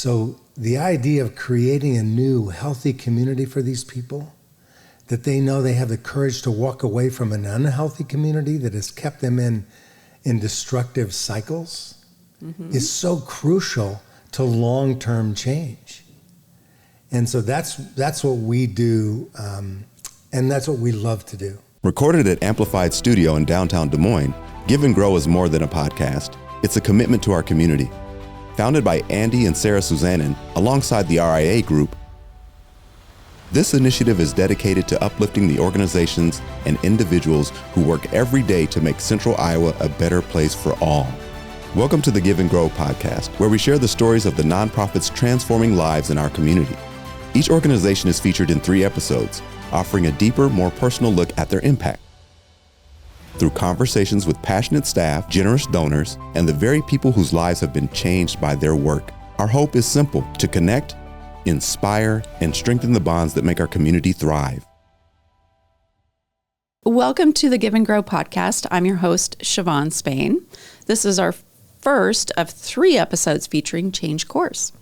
So the idea of creating a new healthy community for these people, that they know they have the courage to walk away from an unhealthy community that has kept them in destructive cycles, is so crucial to long-term change. And so that's what we do, and that's what we love to do. Recorded at Amplified Studio in downtown Des Moines, Give and Grow is more than a podcast. It's a commitment to our community. Founded by Andy and Sarah Suzanen alongside the RIA Group, this initiative is dedicated to uplifting the organizations and individuals who work every day to make Central Iowa a better place for all. Welcome to the Give and Grow podcast, where we share the stories of the nonprofits transforming lives in our community. Each organization is featured in 3 episodes, offering a deeper, more personal look at their impact. Through conversations with passionate staff, generous donors, and the very people whose lives have been changed by their work, our hope is simple: to connect, inspire, and strengthen the bonds that make our community thrive. Welcome to the Give and Grow podcast. I'm your host, Siobhan Spain. This is our first of 3 episodes featuring Change Course.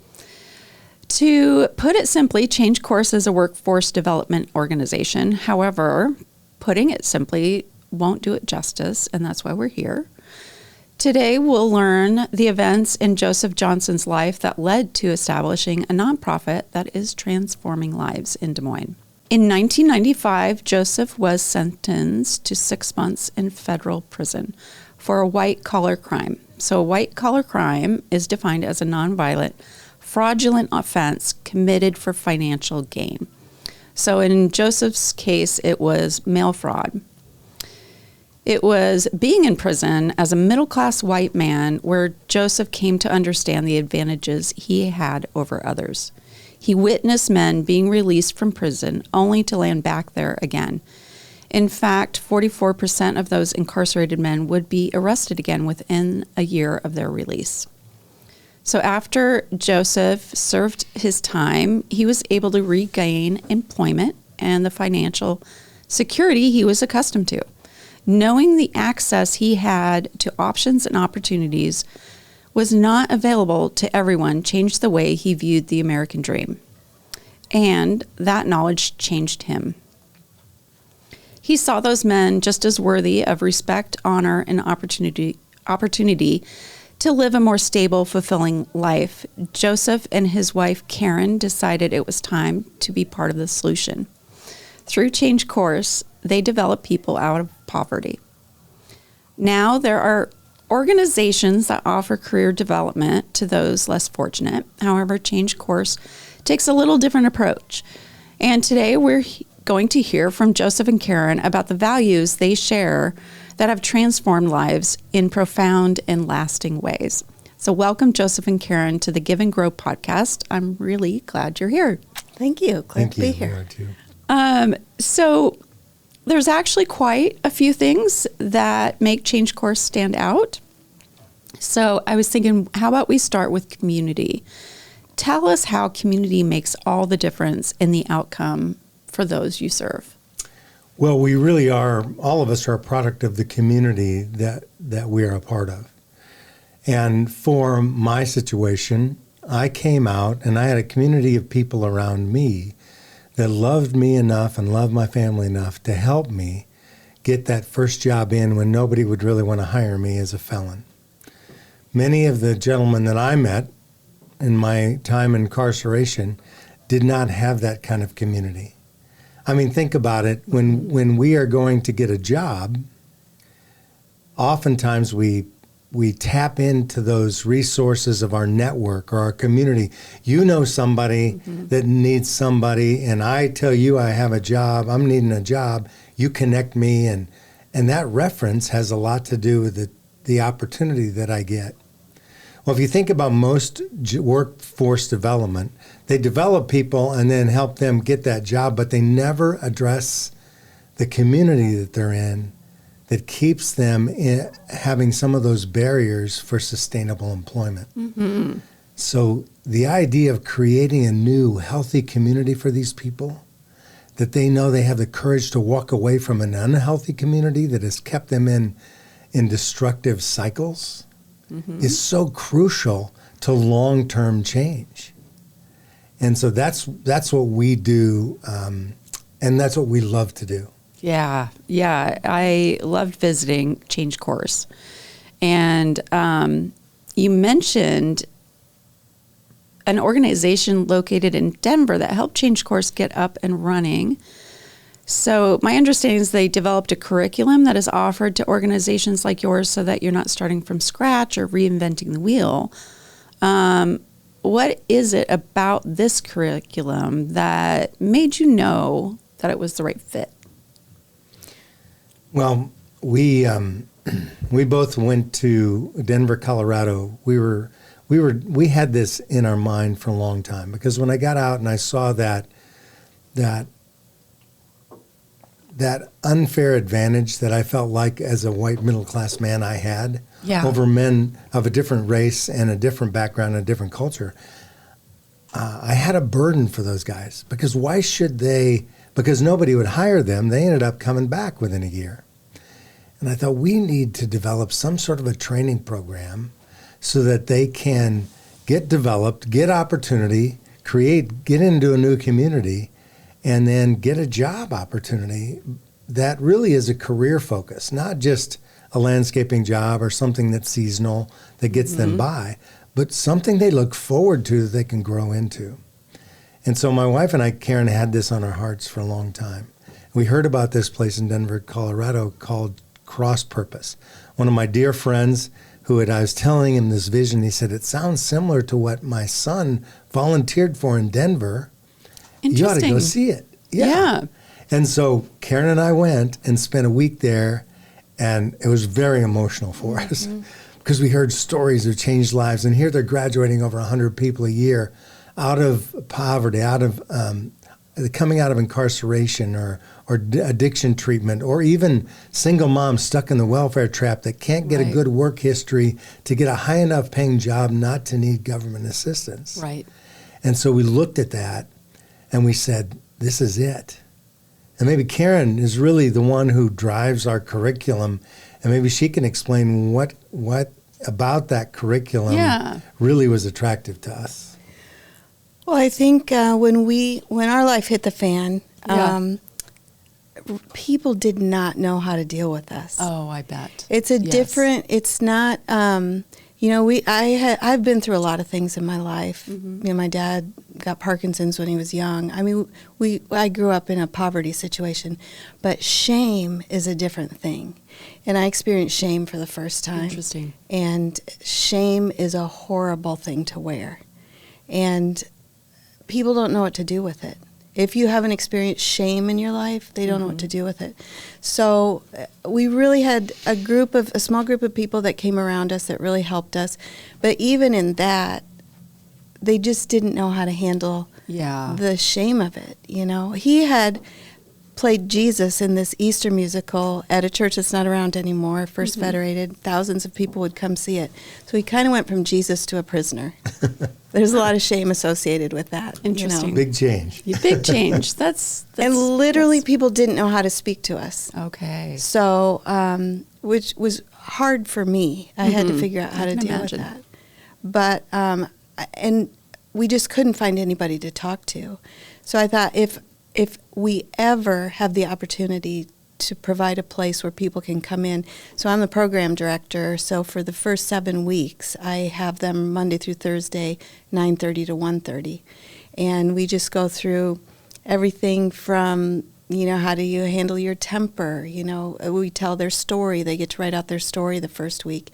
To put it simply, Change Course is a workforce development organization. However, putting it simply won't do it justice, and that's why we're here. Today, we'll learn the events in Joseph Johnson's life that led to establishing a nonprofit that is transforming lives in Des Moines. In 1995, Joseph was sentenced to 6 months in federal prison for a white-collar crime. So a white-collar crime is defined as a nonviolent, fraudulent offense committed for financial gain. So in Joseph's case, it was mail fraud. It was being in prison as a middle-class white man where Joseph came to understand the advantages he had over others. He witnessed men being released from prison only to land back there again. In fact, 44% of those incarcerated men would be arrested again within a year of their release. So after Joseph served his time, he was able to regain employment and the financial security he was accustomed to. Knowing the access he had to options and opportunities was not available to everyone changed the way he viewed the American dream. And that knowledge changed him. He saw those men just as worthy of respect, honor, and opportunity to live a more stable, fulfilling life. Joseph and his wife, Karin, decided it was time to be part of the solution. Through Change Course, they develop people out of poverty. Now there are organizations that offer career development to those less fortunate. However, Change Course takes a little different approach. And today we're going to hear from Joseph and Karin about the values they share that have transformed lives in profound and lasting ways. So welcome, Joseph and Karin, to the Give and Grow podcast. I'm really glad you're here. Thank you. Glad to be here. So there's actually quite a few things that make Change Course stand out. So I was thinking, how about we start with community? Tell us how community makes all the difference in the outcome for those you serve. Well, we really are, all of us are a product of the community that we are a part of. And for my situation, I came out and I had a community of people around me that loved me enough and loved my family enough to help me get that first job in when nobody would really want to hire me as a felon. Many of the gentlemen that I met in my time in incarceration did not have that kind of community. I mean, think about it. When we are going to get a job, oftentimes we tap into those resources of our network or our community. You know somebody that needs somebody, and I tell you I have a job, I'm needing a job, you connect me, and that reference has a lot to do with the opportunity that I get. Well, if you think about most workforce development, they develop people and then help them get that job, but they never address the community that they're in that keeps them having some of those barriers for sustainable employment. Mm-hmm. So the idea of creating a new healthy community for these people, that they know they have the courage to walk away from an unhealthy community that has kept them in destructive cycles, is so crucial to long-term change. And so that's what we do, and that's what we love to do. Yeah. I loved visiting Change Course. And you mentioned an organization located in Denver that helped Change Course get up and running. So my understanding is they developed a curriculum that is offered to organizations like yours so that you're not starting from scratch or reinventing the wheel. What is it about this curriculum that made you know that it was the right fit? Well, we both went to Denver, Colorado. We had this in our mind for a long time, because when I got out and I saw that unfair advantage that I felt like as a white middle-class man I had over men of a different race and a different background and a different culture, I had a burden for those guys, because why should they, because nobody would hire them, they ended up coming back within a year. And I thought, we need to develop some sort of a training program so that they can get developed, get opportunity, get into a new community, and then get a job opportunity that really is a career focus, not just a landscaping job or something that's seasonal that gets them by, but something they look forward to that they can grow into. And so my wife and I, Karin, had this on our hearts for a long time. We heard about this place in Denver, Colorado called Cross Purpose. One of my dear friends I was telling him this vision, he said, it sounds similar to what my son volunteered for in Denver. You ought to go see it. Yeah. And so Karin and I went and spent a week there, and it was very emotional for us, because we heard stories of changed lives, and here they're graduating over 100 people a year out of poverty, out of coming out of incarceration or addiction treatment, or even single moms stuck in the welfare trap that can't get a good work history to get a high enough paying job not to need government assistance. Right. And so we looked at that and we said, this is it. And maybe Karin is really the one who drives our curriculum, and maybe she can explain what about that curriculum really was attractive to us. Well, I think when our life hit the fan, people did not know how to deal with us. Oh, I bet. It's different, it's not, I've been through a lot of things in my life. My dad got Parkinson's when he was young. I mean, I grew up in a poverty situation, but shame is a different thing. And I experienced shame for the first time. Interesting. And shame is a horrible thing to wear. And people don't know what to do with it. If you haven't experienced shame in your life, they don't know what to do with it. So we really had a small group of people that came around us that really helped us. But even in that, they just didn't know how to handle the shame of it. He had played Jesus in this Easter musical at a church that's not around anymore, First Federated. Thousands of people would come see it. So he kind of went from Jesus to a prisoner. There's a lot of shame associated with that. Interesting. Big change. Big change. That's and literally people didn't know how to speak to us. Okay. So, which was hard for me. I had to figure out how to deal with that. But, and we just couldn't find anybody to talk to. So I thought, if we ever have the opportunity to provide a place where people can come in. So I'm the program director, so for the first 7 weeks, I have them Monday through Thursday, 9:30 to 1:30. And we just go through everything from, how do you handle your temper? We tell their story. They get to write out their story the first week.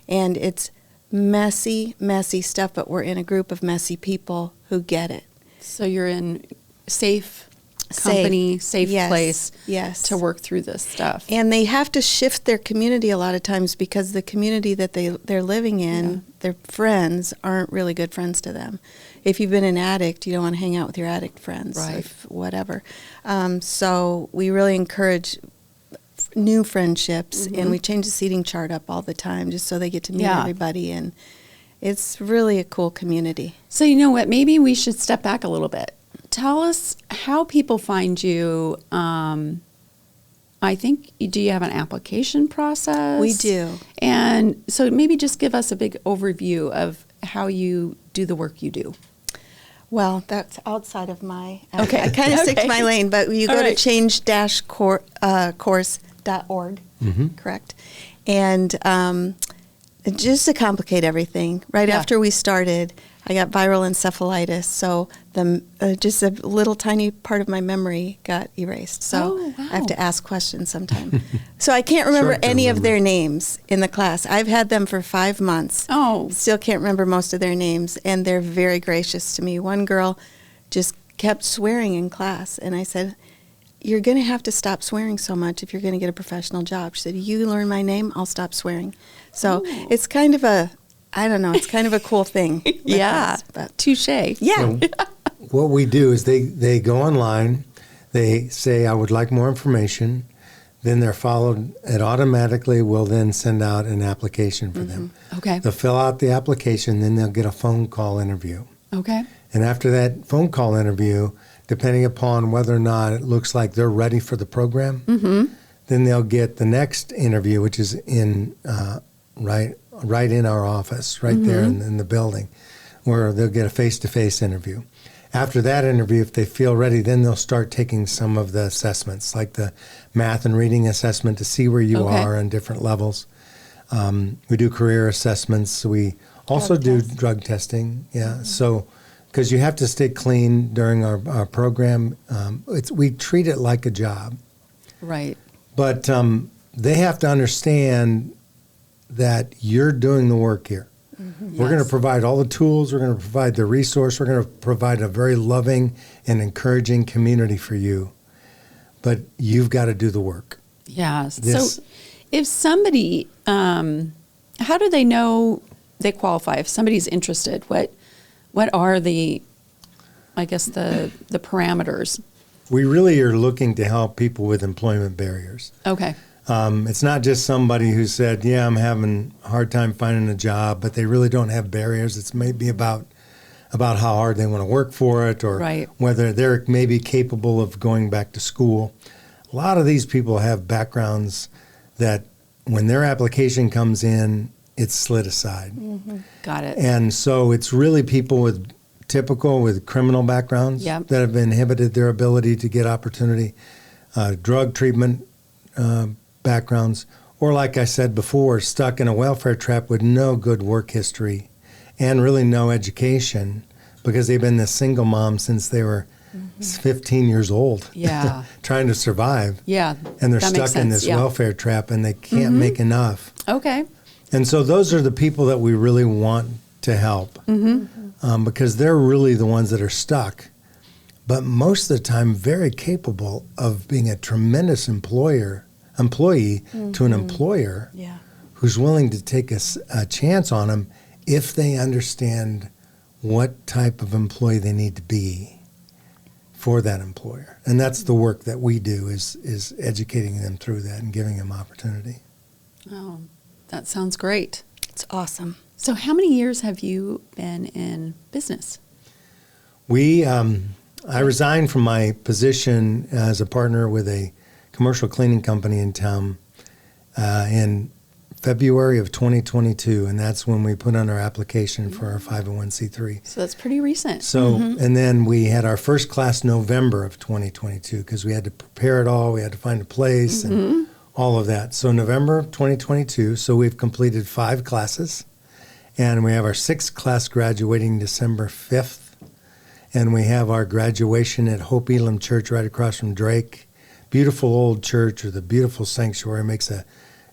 And it's messy, messy stuff, but we're in a group of messy people who get it. So you're in safe company, safe place to work through this stuff. And they have to shift their community a lot of times, because the community that they're living in, their friends aren't really good friends to them. If you've been an addict, you don't want to hang out with your addict friends, or whatever. So we really encourage new friendships, and we change the seating chart up all the time just so they get to meet everybody, and it's really a cool community. So you know what, maybe we should step back a little bit. Tell us how people find you. I think, do you have an application process? We do. And so maybe just give us a big overview of how you do the work you do? Well, that's outside of my, Okay. I kind of stick to Okay. my lane, but you go All to right. change-course.org, correct? And just to complicate everything, right Yeah. after we started, I got viral encephalitis, so just a little tiny part of my memory got erased. So Oh, wow. I have to ask questions sometime. So I can't remember Short-term any of memory. their names in the class. I've had them for 5 months. Oh. Still can't remember most of their names, and they're very gracious to me. One girl just kept swearing in class, and I said, "You're going to have to stop swearing so much if you're going to get a professional job." She said, "You learn my name, I'll stop swearing." So it's kind of it's kind of a cool thing. with Yeah. us, but Touche. yeah. What we do is they go online, they say, I would like more information, then they're followed, it automatically will then send out an application for them. Okay. They'll fill out the application, then they'll get a phone call interview. Okay. And after that phone call interview, depending upon whether or not it looks like they're ready for the program, then they'll get the next interview, which is in right in our office, right there in the building, where they'll get a face-to-face interview. After that interview, if they feel ready, then they'll start taking some of the assessments, like the math and reading assessment to see where you Okay. are on different levels. We do career assessments. We also do drug testing. Yeah. So, because you have to stay clean during our program, we treat it like a job. Right. But they have to understand that you're doing the work here. We're going to provide all the tools. We're going to provide the resource. We're going to provide a very loving and encouraging community for you. But you've got to do the work. Yeah. This- So if somebody, how do they know they qualify? If somebody's interested, what are the parameters? We really are looking to help people with employment barriers. Okay. It's not just somebody who said, yeah, I'm having a hard time finding a job, but they really don't have barriers. It's maybe about how hard they want to work for it, or Right. whether they're maybe capable of going back to school. A lot of these people have backgrounds that when their application comes in, it's slid aside. Got it. And so it's really people with criminal backgrounds Yep. that have inhibited their ability to get opportunity, drug treatment backgrounds, or like I said before, stuck in a welfare trap with no good work history and really no education because they've been this single mom since they were 15 years old. Yeah. Trying to survive. Yeah. And they're that makes stuck in sense. this Yeah. welfare trap and they can't make enough. Okay. And so those are the people that we really want to help because they're really the ones that are stuck, but most of the time very capable of being a tremendous employee to an employer Yeah. who's willing to take a chance on them if they understand what type of employee they need to be for that employer. And that's the work that we do is educating them through that and giving them opportunity. Oh, that sounds great. It's awesome. So how many years have you been in business? I resigned from my position as a partner with a commercial cleaning company in town in February of 2022, and that's when we put on our application for our 501c3. So that's pretty recent. So, and then we had our first class November of 2022 because we had to prepare it all, we had to find a place and all of that. So November of 2022, so we've completed 5 classes, and we have our 6th class graduating December 5th. And we have our graduation at Hope Elam Church right across from Drake. Beautiful old church with a beautiful sanctuary. Makes a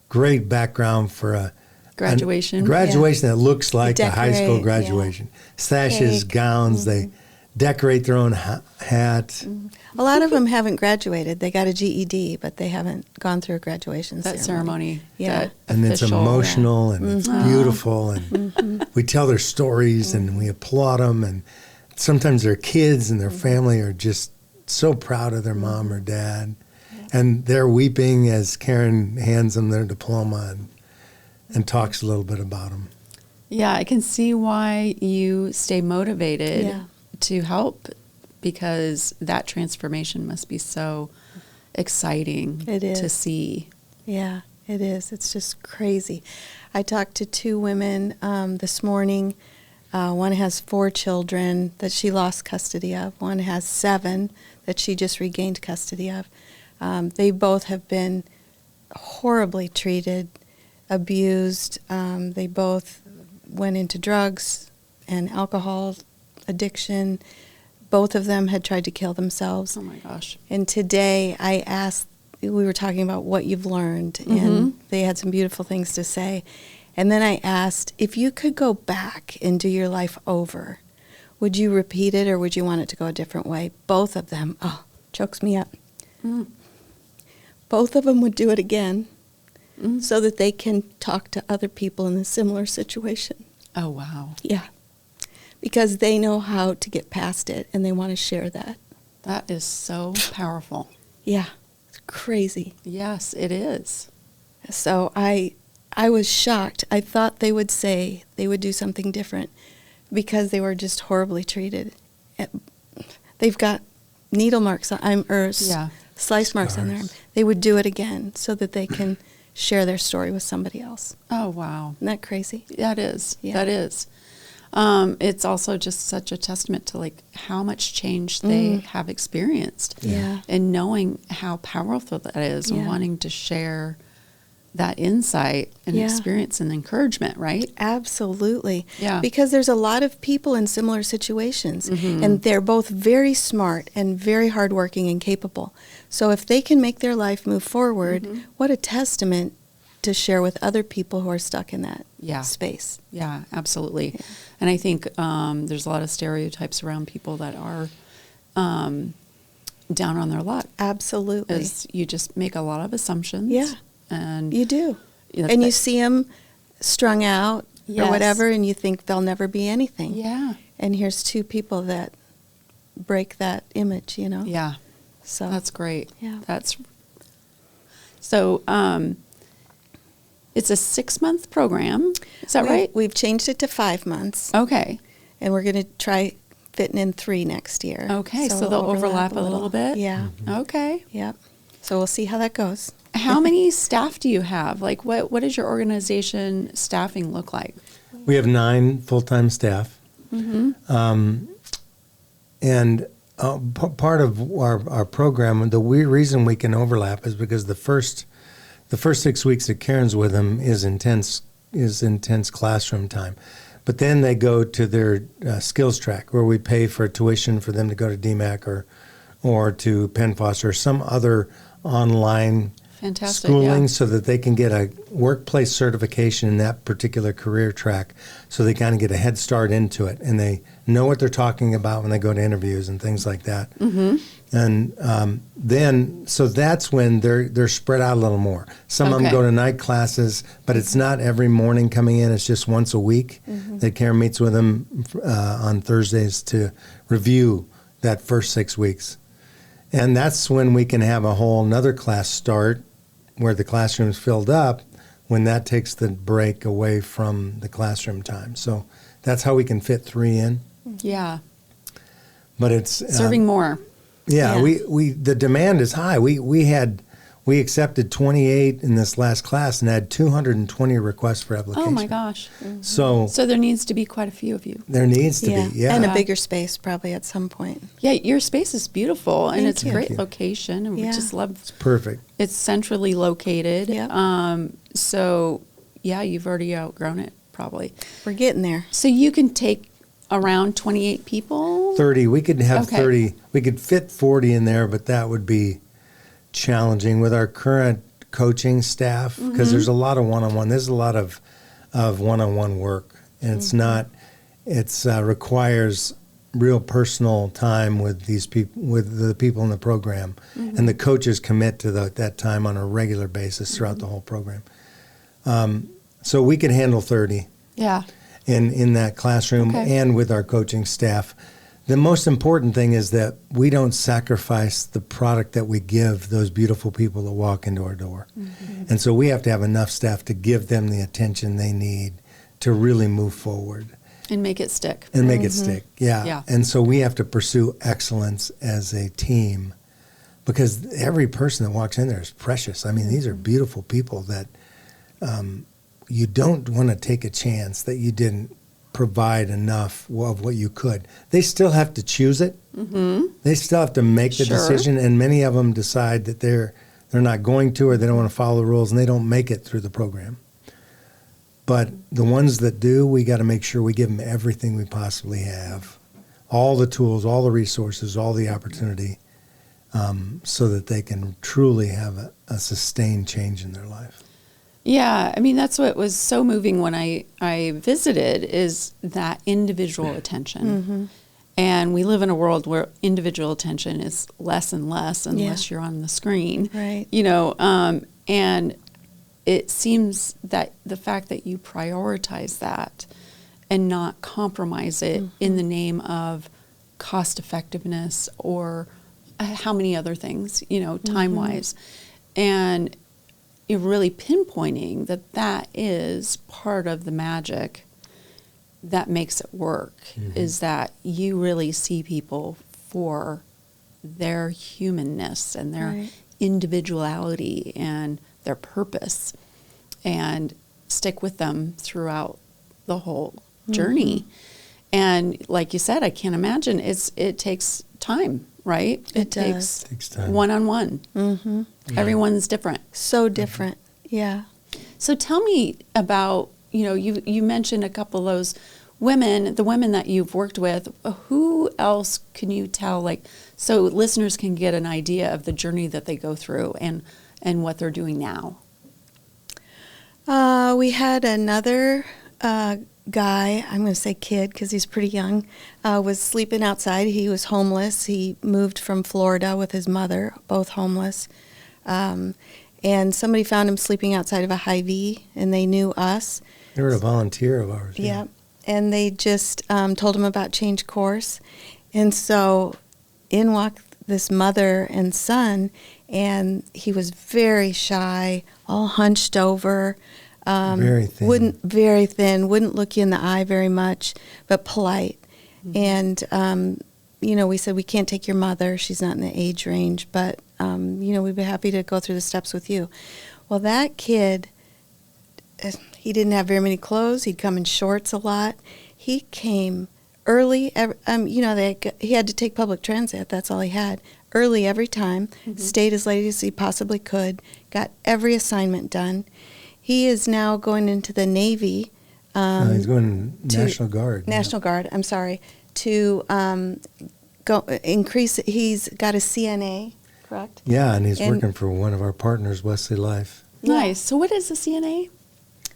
great background for a Graduation. graduation that looks like a high school decorate, graduation. Sashes, Cake. gowns, they decorate their own hat. A lot of them haven't graduated. They got a GED, but they haven't gone through a graduation That ceremony. Yeah. that And it's official- emotional and it's beautiful. And we tell their stories and we applaud them. And sometimes their kids and their family are just so proud of their mom or dad. And they're weeping as Karin hands them their diploma and talks a little bit about them. Yeah, I can see why you stay motivated Yeah. to help, because that transformation must be so exciting It is. to see. Yeah, it is. It's just crazy. I talked to 2 women this morning. One has 4 children that she lost custody of. One has 7 that she just regained custody of. They both have been horribly treated, abused. They both went into drugs and alcohol addiction. Both of them had tried to kill themselves. Oh my gosh. And today I asked, we were talking about what you've learned, and they had some beautiful things to say. And then I asked, if you could go back and do your life over, would you repeat it or would you want it to go a different way? Both of them, chokes me up. Both of them would do it again so that they can talk to other people in a similar situation. Oh, wow. Yeah. Because they know how to get past it and they want to share that. That is so powerful. Yeah. It's crazy. Yes, it is. So I was shocked. I thought they would say they would do something different because they were just horribly treated. They've got needle marks on, slice marks on their arm. They would do it again so that they can share their story with somebody else. Oh, wow. Isn't that crazy? That is. Yeah. That is. It's also just such a testament to like how much change they have experienced. Yeah. And knowing how powerful that is and wanting to share that insight and experience and encouragement, right? Absolutely. Yeah. Because there's a lot of people in similar situations, and they're both very smart and very hardworking and capable. So if they can make their life move forward, what a testament to share with other people who are stuck in that space. Yeah, absolutely. Yeah. And I think there's a lot of stereotypes around people that are down on their luck. Absolutely. As you just make a lot of assumptions. Yeah. And you do. And you see them strung out or whatever, and you think they'll never be anything. Yeah. And here's 2 people that break that image, you know? Yeah. So that's great. Yeah. So it's a 6-month program. Is that right? We've changed it to 5 months. Okay. And we're going to try fitting in 3 next year. Okay. So they'll overlap a little bit? Yeah. Okay. Yep. So we'll see how that goes. How many staff do you have? Like, what does your organization staffing look like? We have 9 full-time staff. And part of our program, the reason we can overlap is because the first 6 weeks that Karen's with them is intense classroom time. But then they go to their skills track where we pay for tuition for them to go to DMAC or to Penn Foster or some other online schooling so that they can get a workplace certification in that particular career track so they kind of get a head start into it and they know what they're talking about when they go to interviews and things like that. And then so that's when they're spread out a little more. Some of them go to night classes, but it's not every morning coming in. It's just once a week that Karen meets with them on Thursdays to review that first 6 weeks. And that's when we can have a whole another class start where the classroom's filled up when that takes the break away from the classroom time. So that's how we can fit 3 in. Yeah. But it's serving more. Yeah, we the demand is high. We accepted 28 in this last class and had 220 requests for application. Oh my gosh. So there needs to be quite a few of you. There needs to be, yeah. And a bigger space probably at some point. Yeah, your space is beautiful and it's a great you. location and we just love It's perfect. It's centrally located. Yeah. So yeah, you've already outgrown it probably. We're getting there. So you can take around 28 people? 30. We could have 30. We could fit 40 in there, but that would be challenging with our current coaching staff because there's a lot of one-on-one. There's a lot of one-on-one work, and it's not. It's requires real personal time with these people, with the people in the program, and the coaches commit to that time on a regular basis throughout the whole program. So we could handle 30. Yeah. In that classroom and with our coaching staff. The most important thing is that we don't sacrifice the product that we give those beautiful people that walk into our door. And so we have to have enough staff to give them the attention they need to really move forward. And make it stick. And make it stick, yeah. And so we have to pursue excellence as a team because every person that walks in there is precious. I mean, these are beautiful people that you don't want to take a chance that you didn't provide enough of what you could. They still have to choose it. They still have to make the decision, and many of them decide that they're not going to, or they don't want to follow the rules, and they don't make it through the program. But the ones that do, we got to make sure we give them everything we possibly have, all the tools, all the resources, all the opportunity, so that they can truly have a sustained change in their life. Yeah, I mean, that's what was so moving when I visited, is that individual attention. And we live in a world where individual attention is less and less unless you're on the screen. Right. You know, and it seems that the fact that you prioritize that and not compromise it in the name of cost effectiveness or how many other things, you know, time-wise. And you're really pinpointing that is part of the magic that makes it work, is that you really see people for their humanness and their individuality and their purpose, and stick with them throughout the whole journey. And like you said, I can't imagine, it takes time, right? It does. Takes time. One-on-one. Everyone's different. So different. Yeah. So tell me about, you know, you mentioned a couple of those women, the women that you've worked with. Who else can you tell, like, so listeners can get an idea of the journey that they go through and what they're doing now? We had another guy, I'm going to say kid because he's pretty young, was sleeping outside. He was homeless. He moved from Florida with his mother, both homeless. And somebody found him sleeping outside of a Hy-Vee, and they knew us. They were a volunteer of ours. Yeah. And they just told him about Change Course. And so in walked this mother and son, and he was very shy, all hunched over. Very thin. Wouldn't look you in the eye very much, but polite. And, you know, we said, we can't take your mother. She's not in the age range, but, you know, we'd be happy to go through the steps with you. Well, that kid, he didn't have very many clothes. He'd come in shorts a lot. He came early. You know, he had to take public transit. That's all he had. Early every time. Stayed as late as he possibly could. Got every assignment done. He is now going into the Navy. He's going National Guard. National Guard, I'm sorry. To go increase, he's got a CNA, correct? Yeah, and he's working for one of our partners, Wesley Life. Nice. So what is the CNA?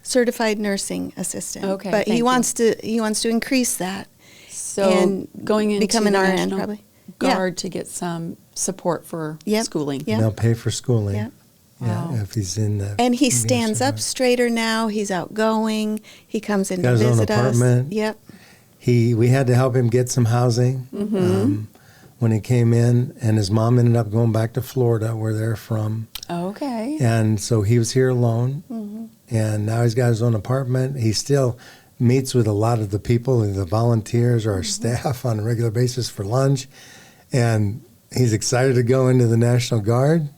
Certified Nursing Assistant. Okay, but he thank wants to increase that. So and going into become an the RN National probably. Guard to get some support for schooling. Yep. And they'll pay for schooling. Yep. Wow. Yeah, if he's in the. And he stands up straighter now. He's outgoing. He comes in Got to his own visit us. apartment. Yep. We had to help him get some housing when he came in, and his mom ended up going back to Florida, where they're from. Okay. And so he was here alone, and now he's got his own apartment. He still meets with a lot of the people, the volunteers or our staff on a regular basis for lunch, and he's excited to go into the National Guard.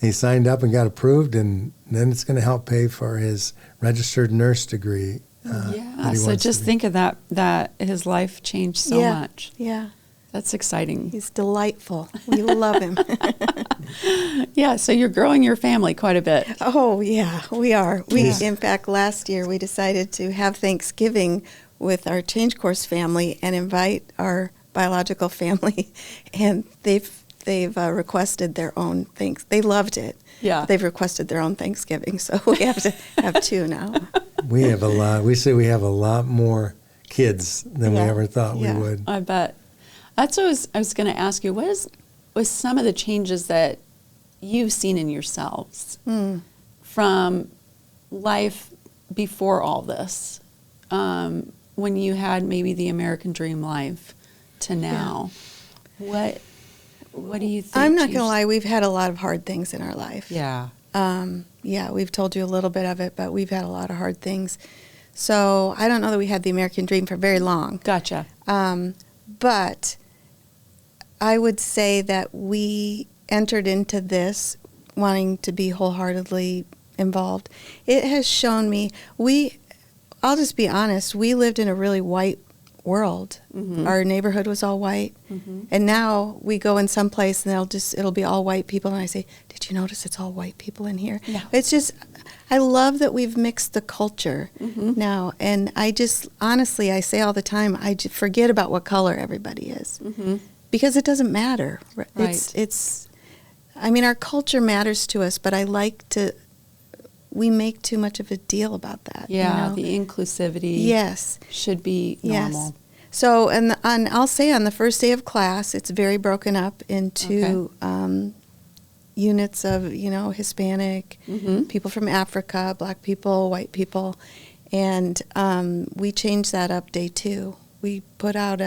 He signed up and got approved, and then it's going to help pay for his registered nurse degree. So just think of that his life changed so much. Yeah. That's exciting. He's delightful. We love him. Yeah, so you're growing your family quite a bit. Oh, yeah, we are. In fact, last year we decided to have Thanksgiving with our Change Course family and invite our biological family, and they've requested their own things. They loved it. Yeah. They've requested their own Thanksgiving, so we have to have two now. We have a lot. We say we have a lot more kids than we ever thought we would. I bet. That's what I was going to ask you. What was some of the changes that you've seen in yourselves from life before all this, when you had maybe the American dream life to now? Yeah. What do you think? I'm not going to lie. We've had a lot of hard things in our life. Yeah. We've told you a little bit of it, but we've had a lot of hard things. So I don't know that we had the American dream for very long. Gotcha. But I would say that we entered into this wanting to be wholeheartedly involved. It has shown me I'll just be honest. We lived in a really white world. Our neighborhood was all white. And now we go in some place and it'll be all white people. And I say, did you notice it's all white people in here? Yeah. It's just, I love that we've mixed the culture now. And I just, honestly, I say all the time, I just forget about what color everybody is. Because it doesn't matter. Right. It's, I mean, our culture matters to us, but we make too much of a deal about that. Yeah, you know? the inclusivity Yes. should be normal. Yes. So, and I'll say on the first day of class, it's very broken up into units of, Hispanic, people from Africa, black people, white people. And we changed that up day 2. We put out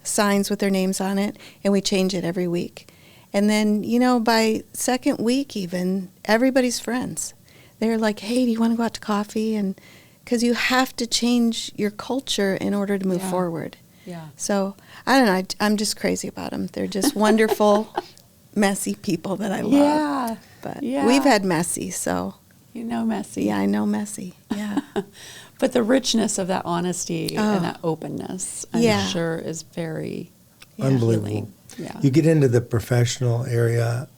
signs with their names on it, and we change it every week. And then, by second week even, everybody's friends. They're like, hey, do you want to go out to coffee? And because you have to change your culture in order to move forward. Yeah. So, I don't know. I'm just crazy about them. They're just wonderful, messy people that I love. Yeah. But Yeah. we've had messy, so. You know messy. Yeah, I know messy. Yeah. But the richness of that honesty and that openness, I'm sure, is very Unbelievable. healing. Yeah. You get into the professional area,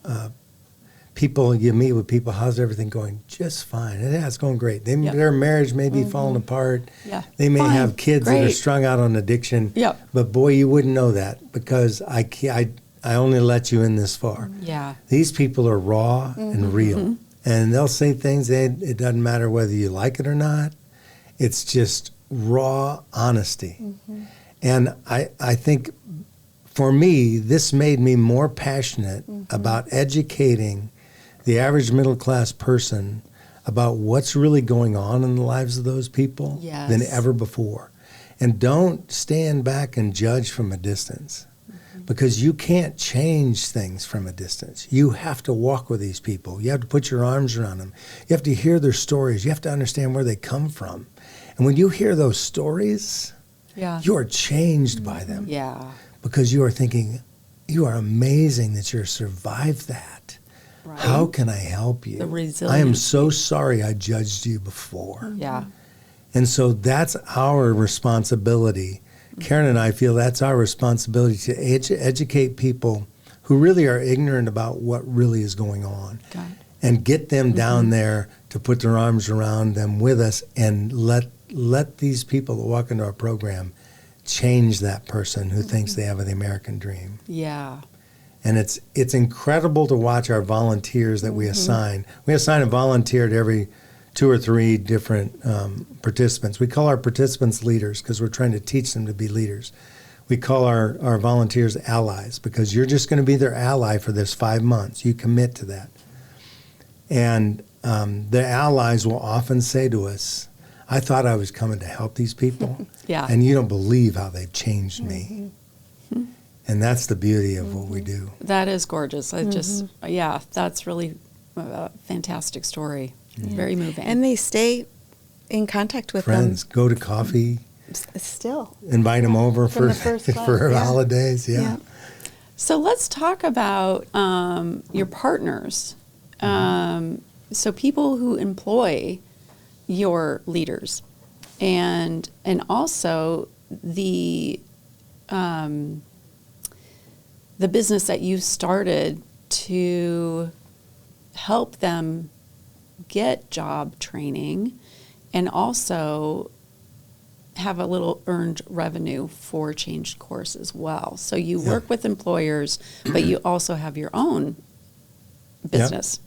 you meet with people, how's everything going? Just fine. It's going great. Their marriage may be falling apart. Yeah. They may Fine. have kids that are Great. strung out on addiction. Yep. But boy, you wouldn't know that because I only let you in this far. Yeah. These people are raw and real. And they'll say things, it doesn't matter whether you like it or not. It's just raw honesty. And I think for me, this made me more passionate about educating the average middle class person about what's really going on in the lives of those people than ever before. And don't stand back and judge from a distance because you can't change things from a distance. You have to walk with these people. You have to put your arms around them. You have to hear their stories. You have to understand where they come from. And when you hear those stories, you are changed by them. Yeah. Because you are thinking, you are amazing that you survived that. Right. How can I help you? The resilience. I am so sorry I judged you before. Yeah. And so that's our responsibility. Karin and I feel that's our responsibility to educate people who really are ignorant about what really is going on. Got it. And get them down there to put their arms around them with us and let these people that walk into our program change that person who thinks they have the American dream. Yeah. And it's incredible to watch our volunteers that we assign. We assign a volunteer to every 2 or 3 different participants. We call our participants leaders because we're trying to teach them to be leaders. We call our volunteers allies because you're just going to be their ally for this 5 months. You commit to that. And the allies will often say to us, I thought I was coming to help these people. Yeah. And you don't believe how they've changed me. And that's the beauty of what we do. That is gorgeous. I just, that's really a fantastic story. Very moving. And they stay in contact with Friends, go to coffee. Still. Invite them over From the for first class, for yeah. holidays. Yeah. So let's talk about your partners. So people who employ your leaders, and also the business that you started to help them get job training and also have a little earned revenue for Changed Course as well. So you work with employers, but you also have your own business.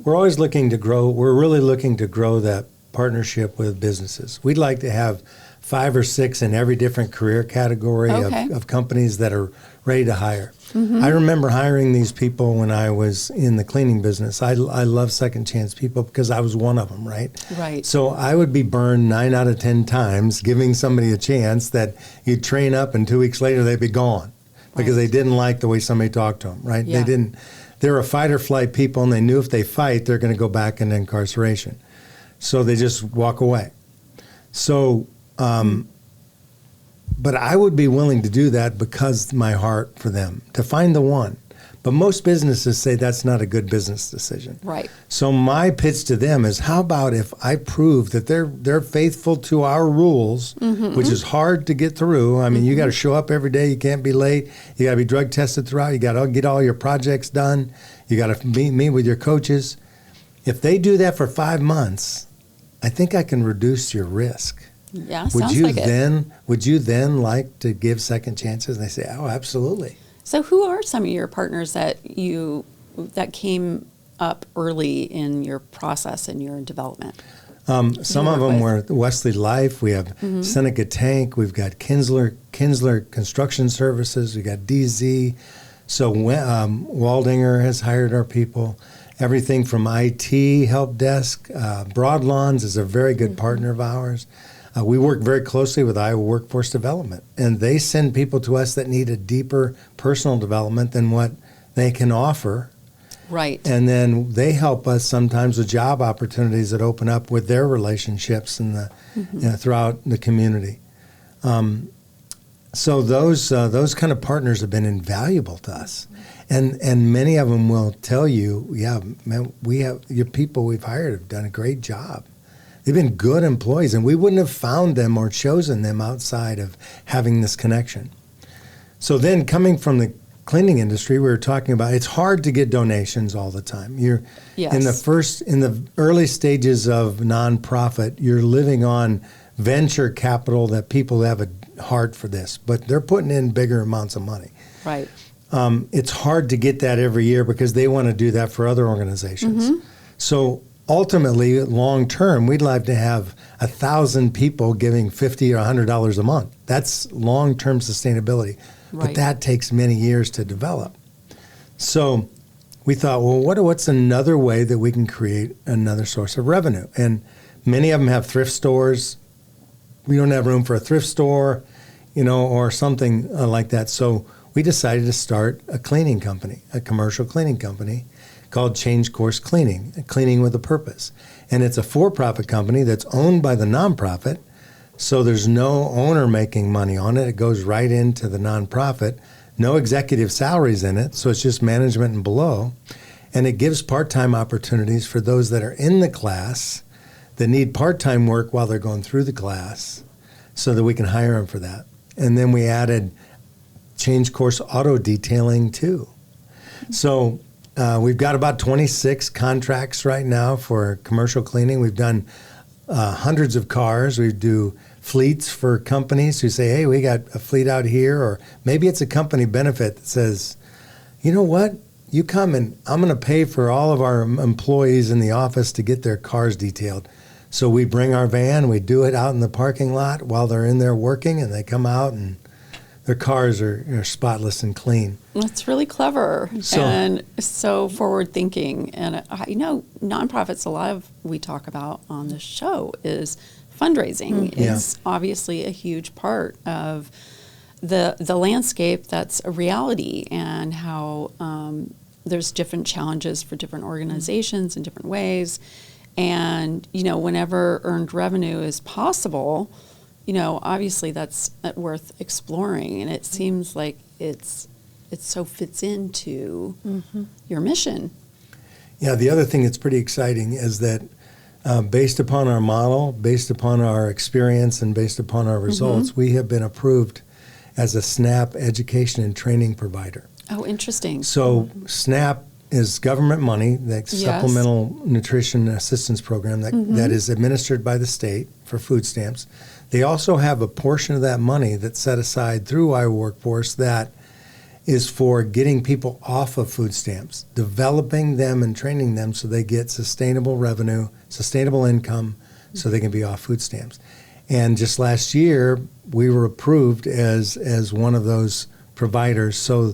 We're always looking to grow. We're really looking to grow that partnership with businesses. We'd like to have 5 or 6 in every different career category of companies that are ready to hire. I remember hiring these people when I was in the cleaning business. I love second chance people because I was one of them, right? Right. So I would be burned 9 out of 10 times giving somebody a chance that you'd train up and 2 weeks later they'd be gone because they didn't like the way somebody talked to them, right? Yeah. They're a fight or flight people and they knew if they fight, they're going to go back into incarceration. So they just walk away. So, but I would be willing to do that because my heart for them, to find the one. But most businesses say that's not a good business decision. Right. So my pitch to them is, how about if I prove that they're faithful to our rules, which is hard to get through. I mean, you got to show up every day. You can't be late. You got to be drug tested throughout. You got to get all your projects done. You got to meet with your coaches. If they do that for 5 months, I think I can reduce your risk. Yeah, sounds like it. Would you then like to give second chances? And they say, oh, absolutely. So who are some of your partners that came up early in your process and your development? Some of them were Wesley Life. We have Seneca Tank. We've got Kinsler Construction Services. We got DZ. So Waldinger has hired our people. Everything from IT, help desk. Broadlawns is a very good partner of ours. We work very closely with Iowa Workforce Development, and they send people to us that need a deeper personal development than what they can offer. Right. And then they help us sometimes with job opportunities that open up with their relationships in throughout the community. So those kind of partners have been invaluable to us. And many of them will tell you, yeah, man, your people we've hired have done a great job. They've been good employees, and we wouldn't have found them or chosen them outside of having this connection. So then, coming from the cleaning industry, we were talking about it's hard to get donations all the time. You're Yes. in the early stages of nonprofit, you're living on venture capital that people have a heart for this, but they're putting in bigger amounts of money. Right. It's hard to get that every year because they want to do that for other organizations. So ultimately, long term, we'd like to have 1,000 people giving $50 or $100 a month. That's long term sustainability, Right. but that takes many years to develop. So we thought, well, what's another way that we can create another source of revenue? And many of them have thrift stores. We don't have room for a thrift store, or something like that. So we decided to start a cleaning company, a commercial cleaning company called Change Course Cleaning, Cleaning with a Purpose. And it's a for-profit company that's owned by the nonprofit, so there's no owner making money on it. It goes right into the nonprofit. No executive salaries in it, so it's just management and below. And it gives part-time opportunities for those that are in the class that need part-time work while they're going through the class so that we can hire them for that. And then we added Change Course auto detailing too. So we've got about 26 contracts right now for commercial cleaning. We've done hundreds of cars. We do fleets for companies who say, hey, we got a fleet out here, or maybe it's a company benefit that says, you know what, you come and I'm going to pay for all of our employees in the office to get their cars detailed. So we bring our van, we do it out in the parking lot while they're in there working, and they come out and their cars are spotless and clean. That's really clever and so forward thinking. And nonprofits, a lot of we talk about on the show is fundraising. It's obviously a huge part of the landscape that's a reality, and how there's different challenges for different organizations in different ways. And, whenever earned revenue is possible, obviously that's worth exploring. And it seems like it so fits into your mission. Yeah, the other thing that's pretty exciting is that based upon our model, based upon our experience, and based upon our results, we have been approved as a SNAP education and training provider. Oh, interesting. So SNAP is government money, that Supplemental Nutrition Assistance Program that is administered by the state for food stamps. They also have a portion of that money that's set aside through Iowa Workforce that is for getting people off of food stamps, developing them and training them so they get sustainable revenue, sustainable income, so they can be off food stamps. And just last year, we were approved as one of those providers. So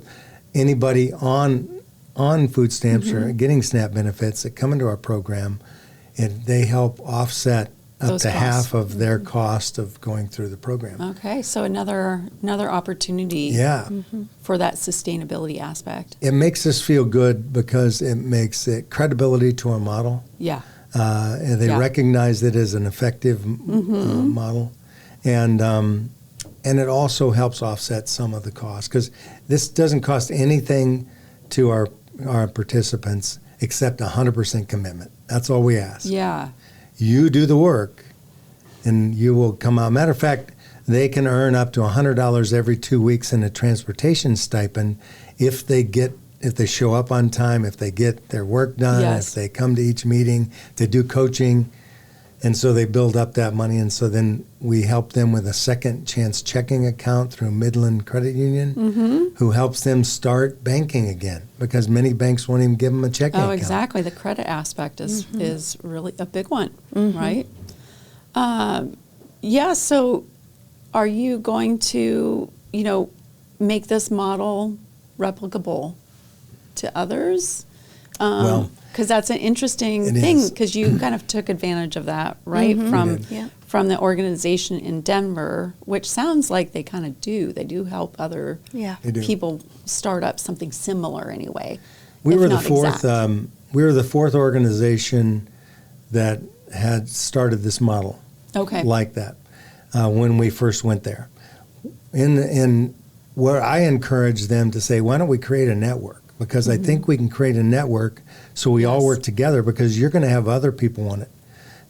anybody on food stamps or getting SNAP benefits that come into our program, they help offset up those to costs. half of their cost of going through the program. Okay, so another opportunity for that sustainability aspect. It makes us feel good because it makes it credibility to our model. Yeah. And they recognize it as an effective model. And it also helps offset some of the costs, because this doesn't cost anything to our participants except 100% commitment. That's all we ask. Yeah. You do the work, and you will come out. Matter of fact, they can earn up to $100 every 2 weeks in a transportation stipend if they show up on time, if they get their work done, Yes. if they come to each meeting, they do coaching. And so they build up that money, and so then we help them with a second chance checking account through Midland Credit Union, who helps them start banking again, because many banks won't even give them a checking account. Oh, exactly. The credit aspect is really a big one, right? Yeah, so are you going to, make this model replicable to others? Well, because that's an interesting it thing, is. because you kind of took advantage of that, right? From the organization in Denver, which sounds like they kind of do. They do help other They do. people start up something similar anyway. We if were the not fourth. exact. We were the fourth organization that had started this model Okay. like that when we first went there. In where I encouraged them to say, why don't we create a network? Because I think we can create a network so we all work together, because you're going to have other people on it.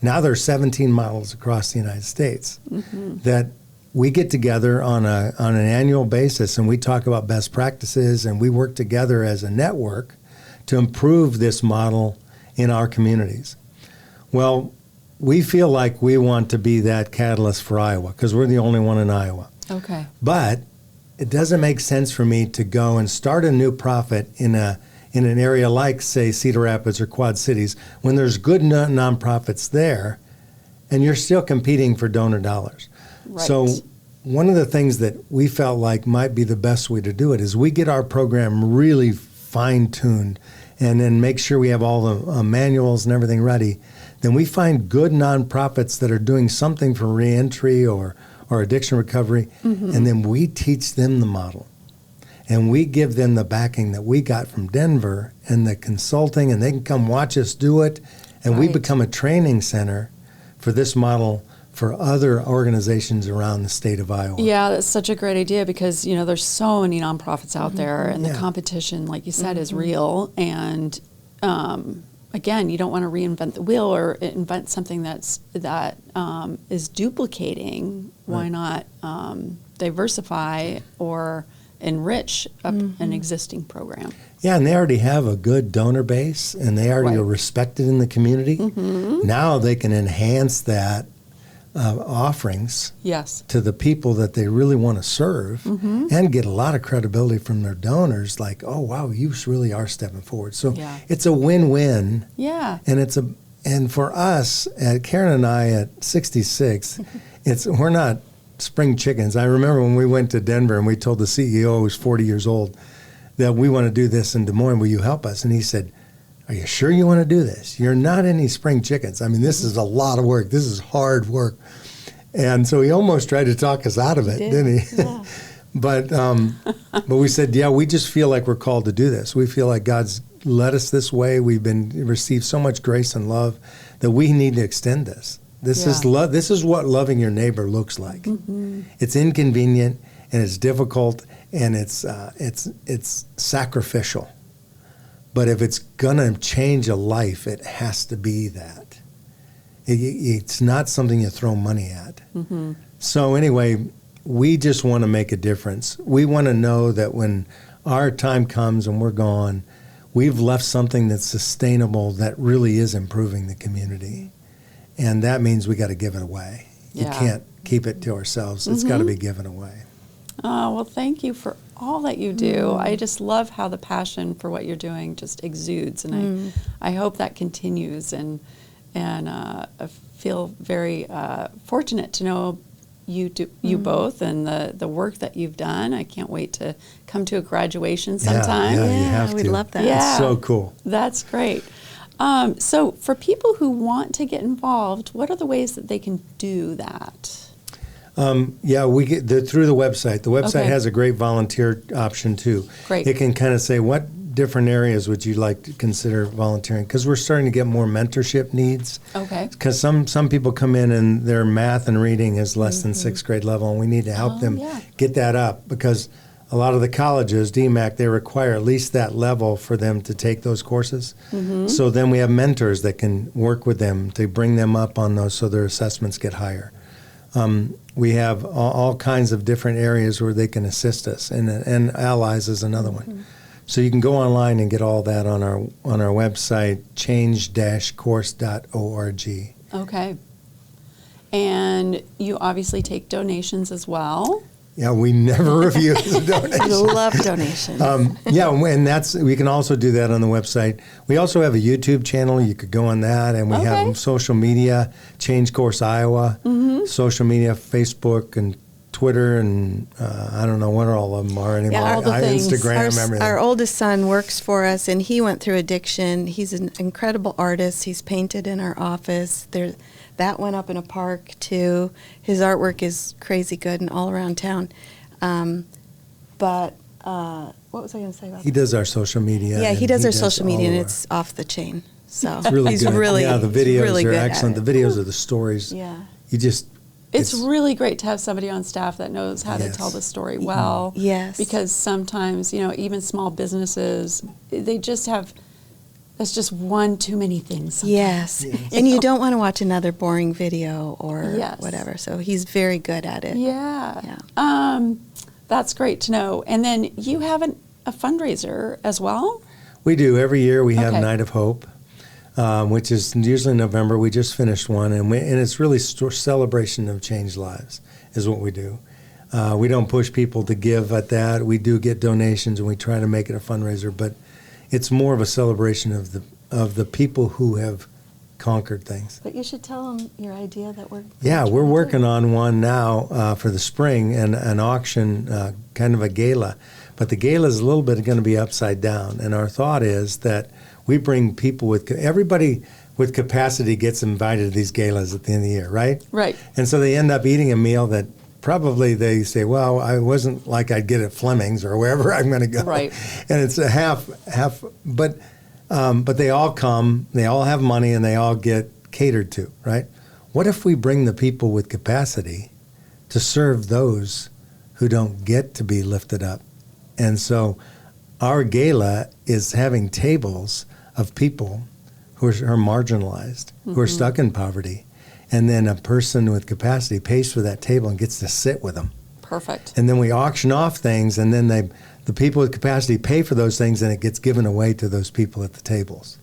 Now there's 17 models across the United States that we get together on an annual basis, and we talk about best practices, and we work together as a network to improve this model in our communities. Well, we feel like we want to be that catalyst for Iowa, because we're the only one in Iowa. Okay. But it doesn't make sense for me to go and start a new profit in an area like, say, Cedar Rapids or Quad Cities, when there's good nonprofits there, and you're still competing for donor dollars. Right. So one of the things that we felt like might be the best way to do it is we get our program really fine-tuned, and then make sure we have all the manuals and everything ready. Then we find good nonprofits that are doing something for reentry or addiction recovery, and then we teach them the model. And we give them the backing that we got from Denver and the consulting, and they can come watch us do it, and we become a training center for this model for other organizations around the state of Iowa. Yeah, that's such a great idea, because, there's so many nonprofits out there, and the competition, like you said, is real. And again, you don't want to reinvent the wheel or invent something that is duplicating. Why not diversify or enrich an existing program? Yeah, and they already have a good donor base, and they already are respected in the community. Now they can enhance that offerings to the people that they really want to serve, and get a lot of credibility from their donors, like, oh, wow, you really are stepping forward. So it's a win-win. Yeah. And for us, Karin and I at 66, we're not spring chickens. I remember when we went to Denver and we told the CEO, who's 40 years old, that we want to do this in Des Moines. Will you help us? And he said, are you sure you want to do this? You're not any spring chickens. I mean, this is a lot of work. This is hard work. And so he almost tried to talk us out of it, didn't he? Yeah. But we said, yeah, we just feel like we're called to do this. We feel like God's led us this way. We've received so much grace and love that we need to extend this. This is love. This is what loving your neighbor looks like. It's inconvenient, and it's difficult, and it's sacrificial. But if it's gonna change a life, it has to be that. It's not something you throw money at. So anyway, we just want to make a difference. We want to know that when our time comes and we're gone, we've left something that's sustainable, that really is improving the community. And that means we got to give it away. You can't keep it to ourselves. It's got to be given away. Oh, well, thank you for all that you do. I just love how the passion for what you're doing just exudes, and I hope that continues. And I feel very fortunate to know you both, and the work that you've done. I can't wait to come to a graduation sometime. Yeah, you have we'd to. love that. Yeah. It's so cool. That's great. So for people who want to get involved, what are the ways that they can do that? We get through the website. The website Okay. has a great volunteer option too. Great. It can kind of say, what different areas would you like to consider volunteering? Because we're starting to get more mentorship needs. Okay. Because some people come in and their math and reading is less than sixth grade level, and we need to help them get that up, because a lot of the colleges, DMAC, they require at least that level for them to take those courses. So then we have mentors that can work with them to bring them up on those so their assessments get higher. We have all kinds of different areas where they can assist us, and Allies is another one. So you can go online and get all that on our website, change-course.org. Okay. And you obviously take donations as well. Yeah, we never refuse a donation. I love donations. Yeah, and we can also do that on the website. We also have a YouTube channel. You could go on that, and we have social media, Change Course Iowa, social media, Facebook and Twitter, and I don't know what all of them are anymore. Yeah, all the things. Instagram, everything. Our oldest son works for us, and he went through addiction. He's an incredible artist. He's painted in our office. That went up in a park, too. His artwork is crazy good and all around town. But what was I going to say about that? He does our social media. Yeah, he does our social media, and our- it's off the chain. So It's really he's good. really, yeah, the he's videos really are good at excellent. it. The videos are the stories. Yeah. You just... It's really great to have somebody on staff that knows how to Yes. tell the story well. Yes. Because sometimes, even small businesses, they just have, that's just one too many things sometimes. Yes. And you don't want to watch another boring video or Yes. whatever. So he's very good at it. Yeah. Yeah. That's great to know. And then you have a fundraiser as well? We do. Every year we have Okay. Night of Hope, which is usually in November. We just finished one, and it's really celebration of changed lives is what we do. We don't push people to give at that. We do get donations, and we try to make it a fundraiser, but it's more of a celebration of the people who have conquered things. But you should tell them your idea that we're... Yeah, we're working on one now for the spring, and an auction, kind of a gala. But the gala is a little bit going to be upside down, and our thought is that we bring people everybody with capacity gets invited to these galas at the end of the year, right? Right. And so they end up eating a meal that probably they say, well, I wasn't like I'd get at Fleming's or wherever I'm going to go. Right. And it's a half, but they all come, they all have money, and they all get catered to, right? What if we bring the people with capacity to serve those who don't get to be lifted up? And so our gala is having tables of people who are marginalized, who are stuck in poverty, and then a person with capacity pays for that table and gets to sit with them. Perfect. And then we auction off things, and then the people with capacity pay for those things, and it gets given away to those people at the tables.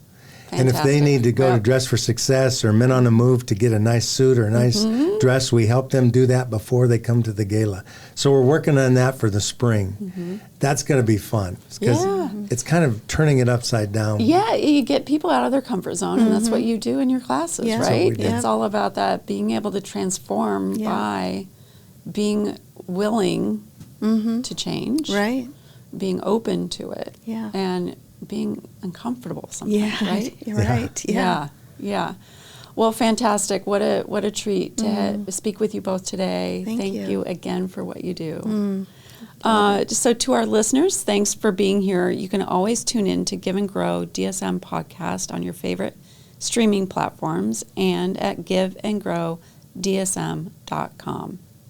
And if they Fantastic. need to go Yeah. to Dress for Success or Men on the Move to get a nice suit or a nice dress, we help them do that before they come to the gala. So we're working on that for the spring. That's going to be fun because Yeah. it's kind of turning it upside down. Yeah, you get people out of their comfort zone, and that's what you do in your classes, Yeah. That's what right? we do. It's all about that, being able to transform Yeah. by being willing to change, Right. being open to it, Yeah. and being uncomfortable sometimes, Yeah. right? You're right. Yeah. Yeah. Well, fantastic. What a treat to speak with you both today. Thank you. you again for what you do. So to our listeners, thanks for being here. You can always tune in to Give and Grow DSM podcast on your favorite streaming platforms and at giveandgrowdsm.com.